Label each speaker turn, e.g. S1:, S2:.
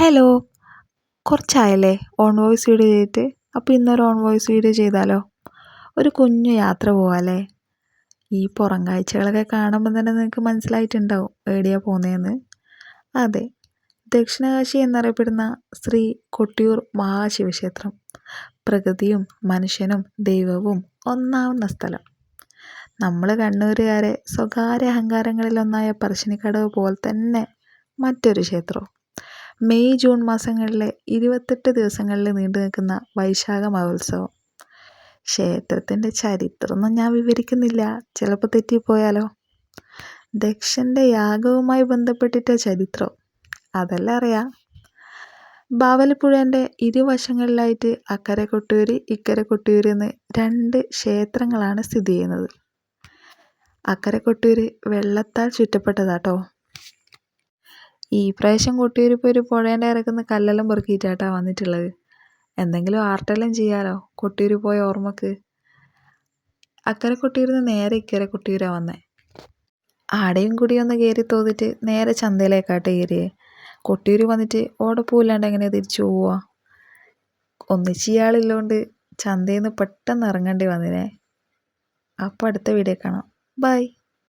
S1: Hello. കുറച്ചായല്ലേ on voice video ചെയ്തിട്ട്? അപ്പോൾ ഇന്നൊരു ഓൺ വോയിസ് വീഡിയോ ചെയ്താലോ? ഒരു കുഞ്ഞു യാത്ര പോവാല്ലേ? ഈ പുറം കാഴ്ചകളൊക്കെ കാണുമ്പോൾ തന്നെ നിങ്ങൾക്ക് മനസ്സിലായിട്ടുണ്ടാവും എവിടെയാണ് പോകുന്നതെന്ന്. അതെ, ദക്ഷിണകാശി എന്നറിയപ്പെടുന്ന ശ്രീ കൊട്ടിയൂർ മഹാശിവക്ഷേത്രം. പ്രകൃതിയും മനുഷ്യനും ദൈവവും ഒന്നാവുന്ന സ്ഥലം. നമ്മൾ കണ്ണൂരുകാരെ സ്വകാര്യ അഹങ്കാരങ്ങളിലൊന്നായ പറശ്ശിനിക്കടവ് പോലെ തന്നെ മറ്റൊരു ക്ഷേത്രവും. മെയ് ജൂൺ മാസങ്ങളിലെ 28 ദിവസങ്ങളിൽ നീണ്ടു നിൽക്കുന്ന വൈശാഖ മഹോത്സവം. ക്ഷേത്രത്തിൻ്റെ ചരിത്രമൊന്നും ഞാൻ വിവരിക്കുന്നില്ല, ചിലപ്പോൾ തെറ്റിപ്പോയാലോ. ദക്ഷൻ്റെ യാഗവുമായി ബന്ധപ്പെട്ടിട്ട ചരിത്രം അതെല്ലാം അറിയാം. ബാവലിപ്പുഴേൻ്റെ ഇരുവശങ്ങളിലായിട്ട് അക്കരെ കൊട്ടിയൂർ ഇക്കരെ കൊട്ടിയൂർ എന്ന് 2 ക്ഷേത്രങ്ങളാണ് സ്ഥിതി ചെയ്യുന്നത്. അക്കരെ കൊട്ടിയൂർ വെള്ളത്താൽ ചുറ്റപ്പെട്ടതാട്ടോ. ഈ പ്രാവശ്യം കൊട്ടിയൂർ ഇപ്പോൾ ഒരു പുഴേൻ്റെ ഇറക്കുന്ന കല്ലെല്ലാം പെറുക്കിയിട്ടാട്ടാ വന്നിട്ടുള്ളത്. എന്തെങ്കിലും ആർട്ടെല്ലാം ചെയ്യാലോ കൊട്ടിയൂർ പോയ ഓർമ്മക്ക്. അക്കരെ കൊട്ടിയൂരിൽ നിന്ന് നേരെ ഇക്കരെ കൊട്ടിയൂരാണ് വന്നത്. ആടെയും കൂടി ഒന്ന് കയറി തോന്നിട്ട് നേരെ ചന്തയിലേക്കാട്ട് കയറിയേ. കൊട്ടിയൂർ വന്നിട്ട് ഓടപ്പൂല്ലാണ്ട് എങ്ങനെയാണ് തിരിച്ചു പോവുക? ഒന്നിച്ച് ഇയാളില്ലോണ്ട് ചന്തയിൽ നിന്ന് പെട്ടെന്ന് ഇറങ്ങേണ്ടി വന്നിനെ. അപ്പോൾ അടുത്ത വീഡിയോ കാണാം. ബൈ.